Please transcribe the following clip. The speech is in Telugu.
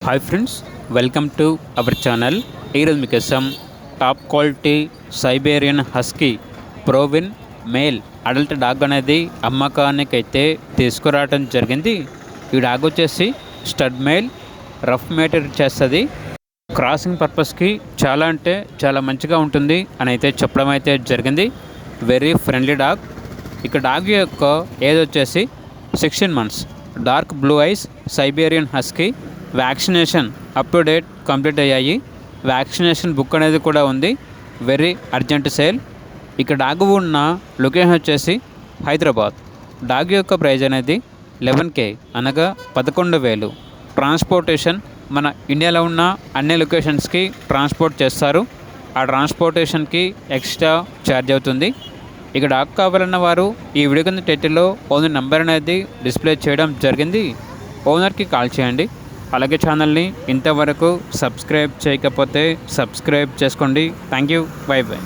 Hi friends, welcome to our channel. ఈరోజు మీకోసం top quality Siberian husky proven male adult dog అనేది అమ్మకానికి అయితే తీసుకురావడం జరిగింది. ఈ డాగ్ వచ్చేసి స్టడ్ మేల్, రఫ్ మేటర్ చేస్తుంది. క్రాసింగ్ పర్పస్కి చాలా అంటే చాలా మంచిగా ఉంటుంది అని అయితే చెప్పడం అయితే జరిగింది. Very friendly dog. ఇక డాగ్ యొక్క ఏజ్ వచ్చేసి 16 months. Dark blue ice Siberian husky. Vaccination up to date complete అయ్యాయి. వ్యాక్సినేషన్ బుక్ అనేది కూడా ఉంది. Very urgent sale. ఇక డాగ్ ఉన్న లొకేషన్ వచ్చేసి హైదరాబాద్. డాగ్ యొక్క ప్రైజ్ అనేది 11K అనగా 11,000. ట్రాన్స్పోర్టేషన్ మన ఇండియాలో ఉన్న అన్ని లొకేషన్స్కి ట్రాన్స్పోర్ట్ చేస్తారు. ఆ ట్రాన్స్పోర్టేషన్కి ఎక్స్ట్రా ఛార్జ్ అవుతుంది. ఇక డాగ్ కావాలన్న వారు ఈ వీడియో కింద టైటిల్లో ఓనర్ నెంబర్ అనేది డిస్ప్లే చేయడం జరిగింది. ఓనర్కి కాల్ చేయండి. అలాగే ఛానల్ని ఇంతవరకు సబ్స్క్రైబ్ చేయకపోతే సబ్స్క్రైబ్ చేసుకోండి. Thank you. By by.